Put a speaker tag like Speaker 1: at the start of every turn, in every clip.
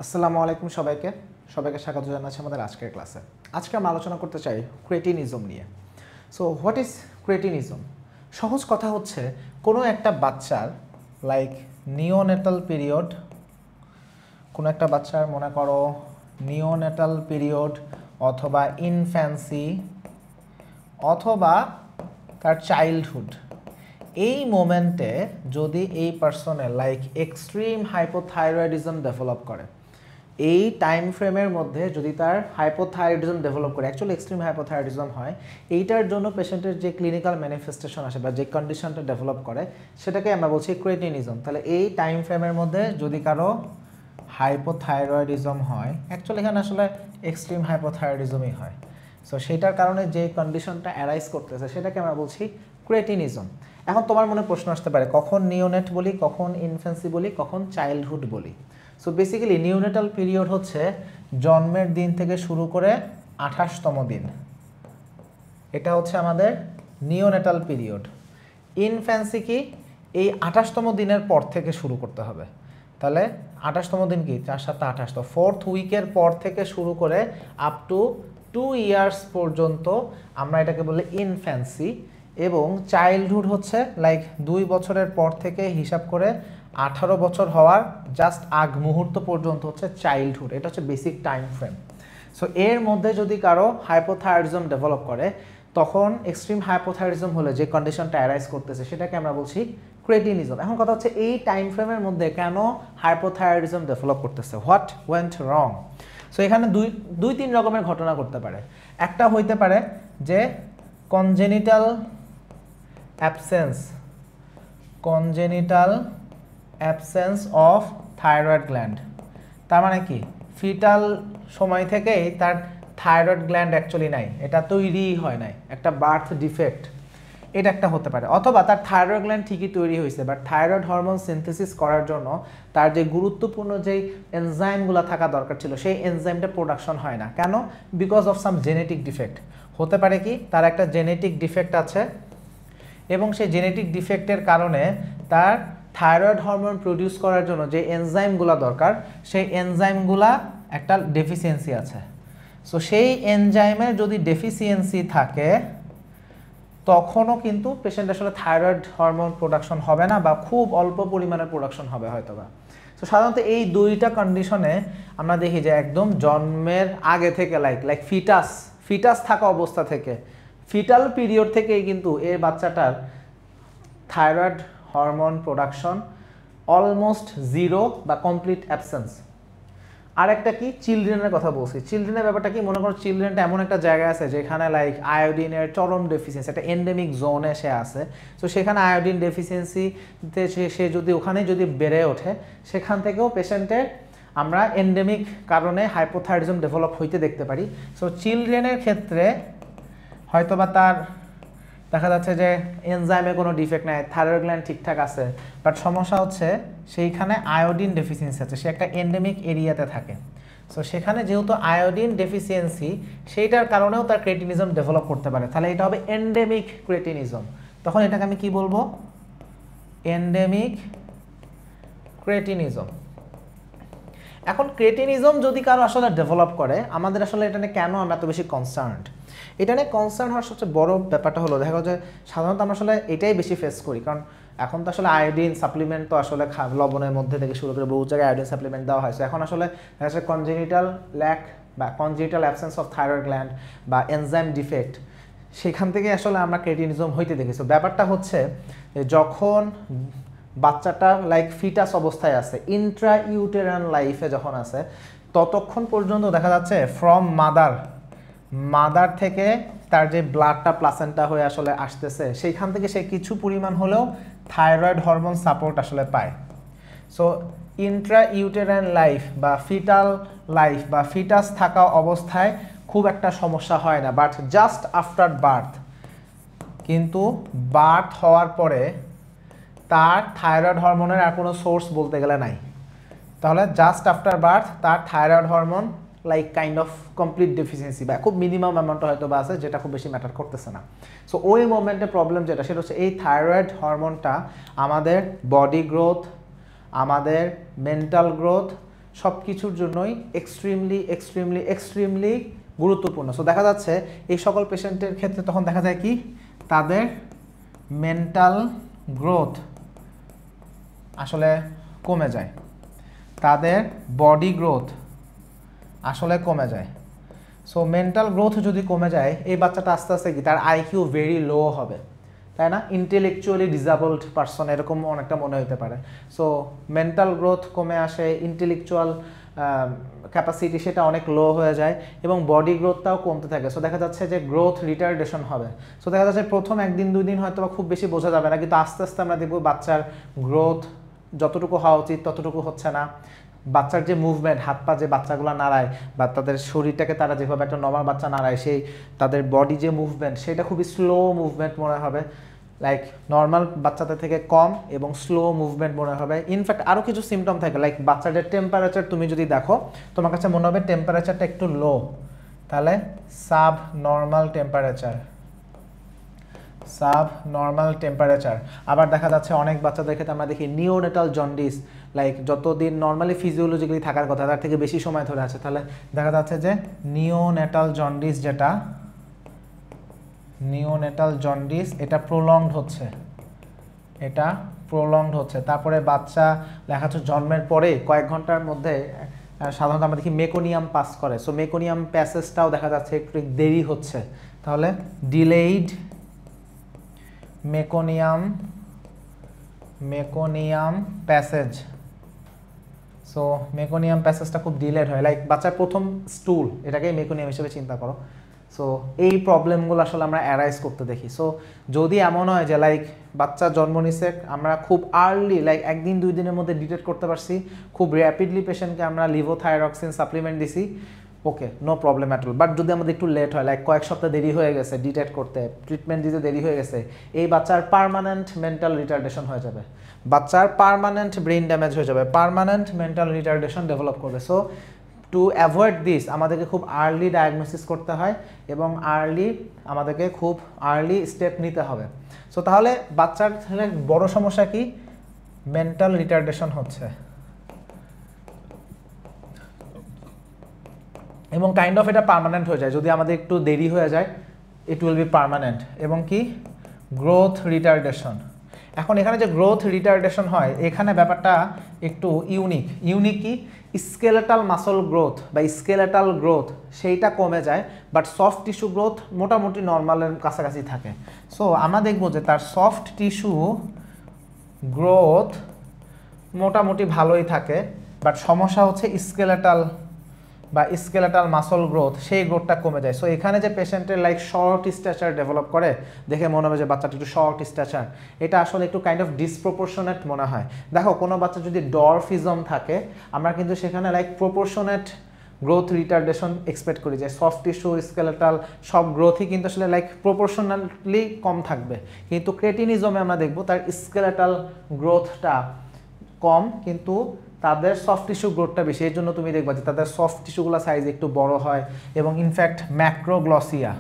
Speaker 1: আসসালামু আলাইকুম সবাইকে স্বাগত জানাচ্ছি আমাদের আজকের ক্লাসে। আজকে আমরা আলোচনা করতে চাই ক্রেটিনিজম নিয়ে। So what is cretinism? সহজ কথা হচ্ছে কোনো একটা বাচ্চার লাইক নিওনেটাল পিরিয়ড, কোনো একটা বাচ্চার মনে করো নিওনেটাল পিরিয়ড অথবা ইনফ্যান্সি অথবা তার চাইল্ডহুড, এই মোমেন্টে যদি এই পার্সনের লাইক এক্সট্রিম হাইপোথাইরয়েডিজম ডেভেলপ করে, এই টাইম ফ্রেমের মধ্যে যদি তার হাইপোথাইরয়েডিজম ডেভেলপ করে, অ্যাকচুয়ালি এক্সট্রিম হাইপোথাইরয়েডিজম হয়, এইটার জন্য পেশেন্টের যে ক্লিনিক্যাল ম্যানিফেস্টেশন আসে বা যে কন্ডিশনটা ডেভেলপ করে সেটাকে আমরা বলছি ক্রেটিনিজম। তাহলে এই টাইম ফ্রেমের মধ্যে যদি কারো হাইপোথাইরয়েডিজম হয়, অ্যাকচুয়ালি এখানে আসলে এক্সট্রিম হাইপোথাইরয়েডিজমই হয়, সো সেইটার কারণে যে কন্ডিশনটা অ্যারাইজ করতেছে সেটাকে আমরা বলছি ক্রেটিনিজম। এখন তোমার মনে প্রশ্ন আসতে পারে কখন নিওনেট বলি, কখন ইনফ্যান্সি বলি, কখন চাইল্ডহুড বলি। সো বেসিক্যালি নিওনেটাল পিরিয়ড হচ্ছে জন্মের দিন থেকে শুরু করে 28তম দিন, এটা হচ্ছে আমাদের নিওনেটাল পিরিয়ড। ইনফ্যান্সি কি? এই 28তম দিনের পর থেকে শুরু করতে হবে। তাহলে 28তম দিন কি? 4 7 28, তো 4th উইকের পর থেকে শুরু করে আপ টু 2 ইয়ার্স পর্যন্ত আমরা এটাকে বলি ইনফ্যান্সি। এবং চাইল্ডহুড হচ্ছে লাইক 2 বছরের পর থেকে হিসাব করে 18 বছর হওয়ার জাস্ট আগ মুহূর্ত পর্যন্ত হচ্ছে চাইল্ডহুড। এটা হচ্ছে বেসিক টাইম ফ্রেম। সো এর মধ্যে যদি কারো হাইপোথাইরয়েডিজম ডেভেলপ করে, তখন এক্সট্রিম হাইপোথাইরয়েডিজম হলে যে কন্ডিশনটা অ্যারাইজ করতেছে সেটাকে আমরা বলছি ক্রেটিনিজম। এখন কথা হচ্ছে এই টাইম ফ্রেমের মধ্যে কেন হাইপোথাইরয়েডিজম ডেভেলপ করতেছে, হোয়াট ওয়েন্ট রং? সো এখানে দুই তিন রকমের ঘটনা করতে পারে। একটা হইতে পারে যে congenital absence of thyroid gland. তার মানে কি ফিটাল সময় থেকেই তার থাইরয়েড গ্ল্যান্ড অ্যাকচুয়ালি নাই, এটা তৈরিই হয় নাই, একটা বার্থ ডিফেক্ট, এটা একটা হতে পারে। অথবা তার থাইরয়েড গ্ল্যান্ড ঠিকই তৈরি হয়েছে, বাট থাইরয়েড হরমোন সিনথেসিস করার জন্য তার যে গুরুত্বপূর্ণ যেই এনজাইমগুলো থাকা দরকার ছিল সেই এনজাইমটা প্রোডাকশন হয় না। কেন? Because of some genetic defect. হতে পারে কি তার একটা জেনেটিক ডিফেক্ট আছে এবং সেই জেনেটিক ডিফেক্টের কারণে তার থাইরয়েড হরমোন প্রডিউস করার জন্য যে এনজাইমগুলো দরকার সেই এনজাইমগুলা একটা ডেফিসিয়েন্সি আছে। সো সেই এনজাইমের যদি ডেফিসিয়েন্সি থাকে তখনও কিন্তু পেশেন্ট আসলে থাইরয়েড হরমোন প্রোডাকশন হবে না বা খুব অল্প পরিমাণে প্রোডাকশন হবে হয়তোবা। তো সাধারণত এই দুইটা কন্ডিশনে আমরা দেখি যে একদম জন্মের আগে থেকে লাইক ফিটাস থাকা অবস্থা থেকে, ফিটাল পিরিয়ড থেকেই কিন্তু এই বাচ্চাটার thyroid hormone production almost zero বা কমপ্লিট অ্যাবসেন্স। আর একটা কি চিলড্রেনের কথা বলছি। চিলড্রেনের ব্যাপারটা কি, মনে করো চিলড্রেনটা এমন একটা জায়গায় আছে যেখানে লাইক আয়োডিনের চরম ডেফিসিয়েন্সি, একটা এন্ডেমিক জোনে সে আছে। তো সেখানে আয়োডিন ডেফিসিয়েন্সিতে সে যদি ওখানে যদি বেড়ে ওঠে, সেখান থেকেও পেশেন্টের আমরা এন্ডেমিক কারণে হাইপোথাইরয়েডিজম ডেভেলপ হইতে দেখতে পারি। সো চিলড্রেনের ক্ষেত্রে হয়তোবা তার দেখা যাচ্ছে যে এনজাইমে কোনো ডিফেক্ট নাই, থাইরয়েড গ্ল্যান্ড ঠিকঠাক আছে, বাট সমস্যা হচ্ছে সেইখানে আয়োডিন ডেফিসিয়েন্সি আছে, সে একটা এন্ডেমিক এরিয়াতে থাকে। সো সেখানে যেহেতু আয়োডিন ডেফিসিয়েন্সি, সেইটার কারণেও তার ক্রেটিনিজম ডেভেলপ করতে পারে। তাহলে এটা হবে এন্ডেমিক ক্রেটিনিজম। তখন এটাকে আমি কি বলবো? Endemic cretinism. এখন ক্রেটিনিজম যদি কারো আসলে ডেভেলপ করে, আমাদের আসলে এটা নিয়ে কেন আমরা এত বেশি কনসার্নড? এটা নিয়ে কনসার্ন হওয়ার সবচেয়ে বড় ব্যাপারটা হলো দেখা যায় সাধারণত আমরা আসলে এটাই বেশি ফেস করি, কারণ এখন তো আসলে আয়োডিন সাপ্লিমেন্ট তো আসলে লবণের মধ্যে থেকে শুরু করে বহু জায়গায় আয়োডিন সাপ্লিমেন্ট দেওয়া হয়। এখন আসলে দেখা যাচ্ছে কনজেনিটাল ল্যাক বা congenital absence of thyroid gland বা এনজাইম ডিফেক্ট, সেখান থেকে আসলে আমরা ক্রেটিনিজম হইতে দেখেছি। ব্যাপারটা হচ্ছে যখন বাচ্চাটা লাইক ফিটাস অবস্থায় আছে, ইন্ট্রা ইউটেরান লাইফে যখন আছে, ততক্ষণ পর্যন্ত দেখা যাচ্ছে ফ্রম মাদার থেকে তার যে ব্লাডটা প্লাসেন্টা হয়ে আসলে আসতেছে, সেইখান থেকে সে কিছু পরিমাণ হলেও থাইরয়েড হরমোন সাপোর্ট আসলে পায়। সো ইন্ট্রা ইউটেরান লাইফ বা ফিটাল লাইফ বা ফিটাস থাকা অবস্থায় খুব একটা সমস্যা হয় না, বাট জাস্ট আফটার বার্থ, কিন্তু বার্থ হওয়ার পরে তার থাইরয়েড হরমোনের আর কোনো সোর্স বলতে গেলে নাই। তাহলে জাস্ট আফটার বার্থ তার thyroid hormone like kind of complete deficiency বা খুব মিনিমাম অ্যামাউন্টটা হয়তো বা আছে, যেটা খুব বেশি ম্যাটার করতেছে না। সো ওই মোমেন্টে প্রবলেম যেটা সেটা হচ্ছে এই থাইরয়েড হরমোনটা আমাদের বডি গ্রোথ, আমাদের মেন্টাল গ্রোথ সব কিছুর জন্যই এক্সট্রিমলি গুরুত্বপূর্ণ। সো দেখা যাচ্ছে এই সকল পেশেন্টের ক্ষেত্রে তখন দেখা যায় কি তাদের মেন্টাল গ্রোথ আসলে কমে যায়, তাদের বডি গ্রোথ আসলে কমে যায়। সো মেন্টাল গ্রোথ যদি কমে যায় এই বাচ্চাটা আস্তে আস্তে কি তার আইকিউ ভেরি লো হবে, তাই না? ইন্টেলেকচুয়ালি ডিসেবলড পারসন এরকম অনেকটা মনে হতে পারে। সো মেন্টাল গ্রোথ কমে আসে, ইন্টেলেকচুয়াল ক্যাপাসিটি সেটা অনেক লো হয়ে যায় এবং বডি গ্রোথটাও কমতে থাকে। সো দেখা যাচ্ছে যে গ্রোথ রিটার্ডেশন হবে। সো দেখা যাচ্ছে প্রথম 1-2 দিন হয়তো খুব বেশি বোঝা যাবে না, কিন্তু আস্তে আস্তে আমরা দেখব বাচ্চার গ্রোথ যতটুকু হওয়া উচিত ততটুকু হচ্ছে না। বাচ্চার যে মুভমেন্ট, হাত পা যে বাচ্চাগুলো নাড়ায় বা তাদের শরীরটাকে তারা যেভাবে একটা নর্মাল বাচ্চা নাড়ায়, সেই তাদের বডি যে মুভমেন্ট সেটা খুবই স্লো মুভমেন্ট মনে হবে, লাইক নর্মাল বাচ্চাদের থেকে কম এবং স্লো মুভমেন্ট মনে হবে। ইনফ্যাক্ট আরও কিছু সিমটম থাকে, লাইক বাচ্চাদের টেম্পারেচার তুমি যদি দেখো তোমার কাছে মনে হবে টেম্পারেচারটা একটু লো, তাহলে সাব নর্মাল টেম্পারেচার। আবার দেখা যাচ্ছে অনেক বাচ্চাদের ক্ষেত্রে আমরা দেখি নিওনেটাল জন্ডিস, লাইক যতদিন নর্মালি ফিজিওলজিক্যালি থাকার কথা তার থেকে বেশি সময় ধরে আছে, তাহলে দেখা যাচ্ছে যে নিওনেটাল জন্ডিস এটা প্রলংড হচ্ছে। তারপরে বাচ্চা দেখা যাচ্ছে জন্মের পরে কয়েক ঘন্টার মধ্যে সাধারণত আমরা দেখি মেকোনিয়াম পাস করে। সো মেকোনিয়াম প্যাসেজটাও দেখা যাচ্ছে একটু দেরি হচ্ছে, তাহলে delayed meconium passage. So meconium প্যাসেজটা খুব ডিলেড হয়, লাইক বাচ্চার প্রথম স্টুল এটাকেই মেকোনিয়াম হিসেবে চিন্তা করো। সো এই প্রবলেমগুলো আসলে আমরা অ্যারাইজ করতে দেখি। সো যদি এমন হয় যে লাইক বাচ্চা জন্ম নিছে আমরা খুব আর্লি লাইক 1-2 দিনের মধ্যে ডিটেক্ট করতে পারছি, খুব র্যাপিডলি পেশেন্টকে আমরা লিভোথাইরক্সিন সাপ্লিমেন্ট দিছি, okay no problem at all. But যদি আমাদের একটু লেট হয়, লাইক কয়েক সপ্তাহ দেরি হয়ে গেছে ডিটেক্ট করতে, ট্রিটমেন্ট দিতে দেরি হয়ে গেছে, এই বাচ্চার পার্মানেন্ট মেন্টাল রিটার্ডেশন হয়ে যাবে, বাচ্চার পার্মানেন্ট ব্রেন ড্যামেজ হয়ে যাবে, পার্মানেন্ট মেন্টাল রিটার্ডেশন ডেভেলপ করবে। সো টু অ্যাভয়েড দিস আমাদেরকে খুব আর্লি ডায়াগনোসিস করতে হয় এবং আমাদেরকে খুব আর্লি স্টেপ নিতে হবে। সো তাহলে বাচ্চার বড় সমস্যা কি? মেন্টাল রিটার্ডেশন হচ্ছে এবং কাইন্ড অফ এটা পার্মানেন্ট হয়ে যায়, যদি আমাদের একটু দেরি হয়ে যায় ইট উইল বি পার্মানেন্ট। এবং কি গ্রোথ রিটার্ডেশন। এখন এখানে যে গ্রোথ রিটার্ডেশন হয় এখানে ব্যাপারটা একটু ইউনিক কি স্কেলেটাল মাসল গ্রোথ বা স্কেলেটাল গ্রোথ সেইটা কমে যায়, বাট সফট টিস্যু গ্রোথ মোটামুটি নর্মালের কাছাকাছি থাকে। সো আমরা দেখবো যে তার সফট টিস্যু গ্রোথ মোটামুটি ভালোই থাকে, বাট সমস্যা হচ্ছে স্কেলেটাল মাসল গ্রোথ, সেই গ্রোথটা কমে যায়। সো এখানে যে পেশেন্টের লাইক শর্ট স্ট্যাচার ডেভেলপ করে, দেখে মনে হবে যে বাচ্চাটা একটু শর্ট স্ট্যাচার, এটা আসলে একটু কাইন্ড অফ ডিসপ্রপোর্শনেট মনে হয়। দেখো কোনো বাচ্চা যদি ডরফিজম থাকে আমরা কিন্তু সেখানে like proportionate growth retardation expect করি, যে সফট টিস্যু স্কেলেটাল সব গ্রোথই কিন্তু আসলে লাইক প্রপোর্শনালি কম থাকবে, কিন্তু ক্রেটিনিজমে আমরা দেখব তার স্কেলেটাল গ্রোথটা কম কিন্তু তাদের সফট টিস্যু গ্রোথটা বেশি। এই জন্য তুমি দেখবা যে তাদের সফট টিস্যুগুলো সাইজ একটু বড় হয় এবং ইনফ্যাক্ট ম্যাক্রোগ্লসিয়া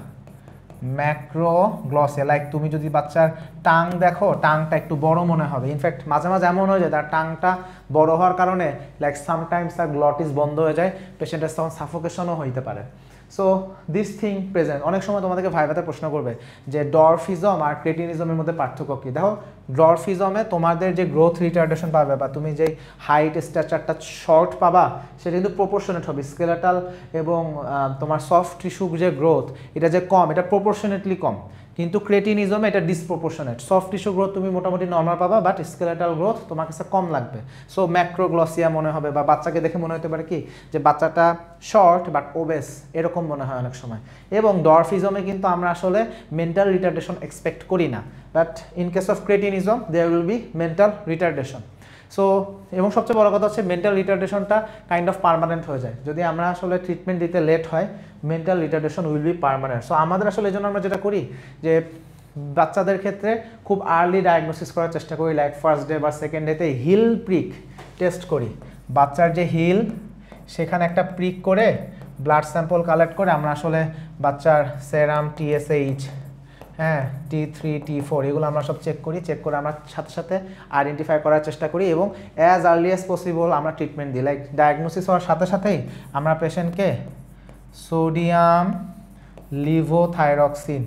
Speaker 1: লাইক তুমি যদি বাচ্চার টাং দেখো টাংটা একটু বড় মনে হবে। ইনফ্যাক্ট মাঝে মাঝে এমন হয়ে যায় তার টাংটা বড় হওয়ার কারণে লাইক সামটাইমস তার গ্লটিস বন্ধ হয়ে যায়, পেশেন্টের তখন সাফোকেশনও হইতে পারে। So this thing present. অনেক সময় তোমাদেরকে ভাইভাতে প্রশ্ন করবে যে ডরফিজম আর ক্রেটিনিজমের মধ্যে পার্থক্য কী। দেখো ডরফিজমে তোমাদের যে গ্রোথ রিটার্ডেশন পাবে বা তুমি যে হাইট স্ট্যাচারটা শর্ট পাবা সেটা কিন্তু প্রপোর্শনেট হবে, স্কেলেটাল এবং তোমার সফট টিস্যু যে গ্রোথ এটা যে কম এটা প্রপোর্শনেটলি কম, কিন্তু ক্রেটিনিজমে এটা ডিসপ্রপোর্শনেট। সফট টিস্যু গ্রোথ তুমি মোটামুটি নর্মাল পাবা, বাট স্কেলেটাল গ্রোথ তোমার কাছে কম লাগবে। সো ম্যাক্রোগ্লসিয়া মনে হবে বা বাচ্চাকে দেখে মনে হতে পারে কি যে বাচ্চাটা শর্ট বাট ওবেস, এরকম মনে হয় অনেক সময়। এবং ডরফিজমে কিন্তু আমরা আসলে মেন্টাল রিটার্ডেশন এক্সপেক্ট করি না, but in case of cretinism there will be mental retardation. So এবং সবচেয়ে বড় কথা হচ্ছে মেন্টাল রিটার্ডেশনটা কাইন্ড অফ পার্মানেন্ট হয়ে যায়, যদি আমরা আসলে ট্রিটমেন্ট দিতে লেট হয় mental retardation will be permanent. So আমাদের আসলে এই জন্য আমরা যেটা করি যে বাচ্চাদের ক্ষেত্রে খুব আর্লি ডায়াগনোসিস করার চেষ্টা করি, লাইক ফার্স্ট ডে বা সেকেন্ড ডেতে হিল প্রিক টেস্ট করি, বাচ্চার যে হিল সেখানে একটা প্রিক করে ব্লাড স্যাম্পল কালেক্ট করে আমরা আসলে বাচ্চার সেরাম TSH হ্যাঁ T3 T4 এগুলো আমরা সব চেক করি, চেক করে আমরা সাথে সাথে আইডেন্টিফাই করার চেষ্টা করি এবং অ্যাজ আর্লি অ্যাজ পসিবল আমরা ট্রিটমেন্ট দিই। লাইক ডায়াগনোসিস হওয়ার সাথে সাথেই আমরা পেশেন্টকে সোডিয়াম লিভোথাইরক্সিন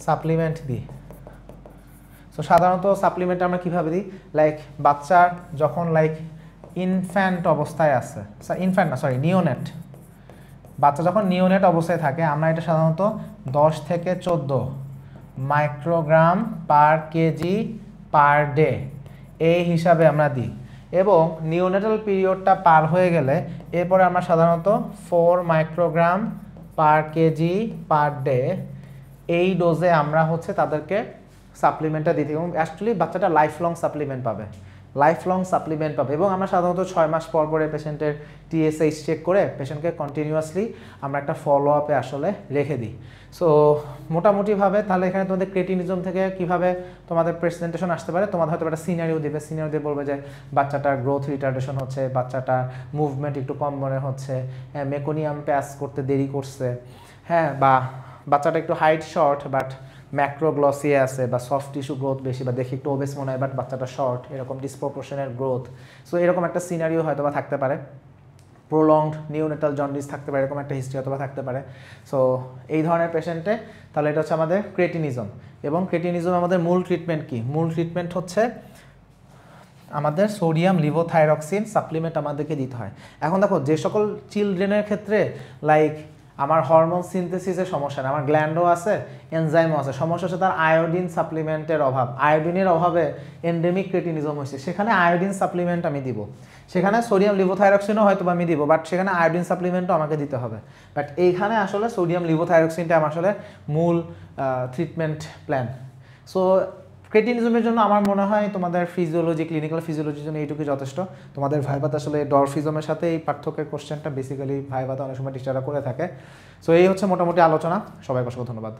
Speaker 1: সাপ্লিমেন্ট দিই। সো সাধারণত সাপ্লিমেন্ট আমরা কীভাবে দিই, লাইক বাচ্চার যখন লাইক ইনফ্যান্ট অবস্থায় আছে, নিওনেট, বাচ্চা যখন নিওনেট অবস্থায় থাকে আমরা এটা সাধারণত 10 থেকে 14 microgram per KG per day এই হিসাবে আমরা দিই এবং নিওনেটাল পিরিয়ডটা পার হয়ে গেলে এরপরে আমরা সাধারণত 4 microgram per KG per day এই ডোজে আমরা হচ্ছে তাদেরকে সাপ্লিমেন্টটা দিতে এবং অ্যাকচুয়ালি বাচ্চাটা লাইফ লং সাপ্লিমেন্ট পাবে এবং আমরা সাধারণত 6 মাস পর পরে পেশেন্টের TSH চেক করে পেশেন্টকে কন্টিনিউয়াসলি আমরা একটা ফলো আপে আসলে রেখে দিই। সো মোটামুটিভাবে তাহলে এখানে তোমাদের ক্রেটিনিজম থেকে কিভাবে তোমাদের প্রেজেন্টেশন আসতে পারে, তোমাদের হয়তো একটা সিনারিও দেবে, সিনারিও দিয়ে বলবে যে বাচ্চাটার গ্রোথ রিটার্ডেশন হচ্ছে, বাচ্চাটার মুভমেন্ট একটু কম মনে হচ্ছে, মেকোনিয়াম প্যাস করতে দেরি করছে, হ্যাঁ, বা বাচ্চাটা একটু হাইট শর্ট বাট ম্যাক্রোগ্লসিয়া আছে, বা সফট টিস্যু গ্রোথ বেশি, বা দেখি একটু ওবেস মনে হয় বাট বাচ্চাটা শর্ট, এরকম ডিসপ্রপোর্শনের গ্রোথ। সো এরকম একটা সিনারিও হয়তো বা থাকতে পারে, প্রোলংড নিওনেটাল জন্ডিস থাকতে পারে, এরকম একটা হিস্ট্রি হয়তো বা থাকতে পারে। সো এই ধরনের পেশেন্টে তাহলে এটা হচ্ছে আমাদের ক্রেটিনিজম। এবং ক্রেটিনিজম আমাদের মূল ট্রিটমেন্ট কি? মূল ট্রিটমেন্ট হচ্ছে আমাদের সোডিয়াম লিভোথাইরক্সিন সাপ্লিমেন্ট আমাদেরকে দিতে হয়। এখন দেখো যে সকল চিলড্রেনের ক্ষেত্রে লাইক আমার হরমোন সিনথেসিসের সমস্যা না, আমার গ্ল্যান্ডও আছে, এনজাইমও আছে, সমস্যা হচ্ছে তার আয়োডিন সাপ্লিমেন্টের অভাব, আয়োডিনের অভাবে এন্ডেমিক ক্রেটিনিজম হয়েছে, সেখানে আয়োডিন সাপ্লিমেন্ট আমি দিব, সেখানে সোডিয়াম লিভোথাইরক্সিনও হয়তো আমি দিব, বাট সেখানে আয়োডিন সাপ্লিমেন্টও আমাকে দিতে হবে। বাট এইখানে আসলে সোডিয়াম লিভোথাইরক্সিনটা আমার আসলে মূল ট্রিটমেন্ট প্ল্যান। সো ক্রেটিনিজমের জন্য আমার মনে হয় তোমাদের ফিজিওলজি, ক্লিনিক্যাল ফিজিওলজির জন্য এইটুকুই যথেষ্ট। তোমাদের ভাইভাতে আসলে ডরফিজমের সাথে এই পার্থক্যের কোশ্চেনটা বেসিক্যালি ভাইভাতে অনেক সময় টিচাররা করে থাকে। সো এই হচ্ছে মোটামুটি আলোচনা। সবাইকে অসংখ্য ধন্যবাদ।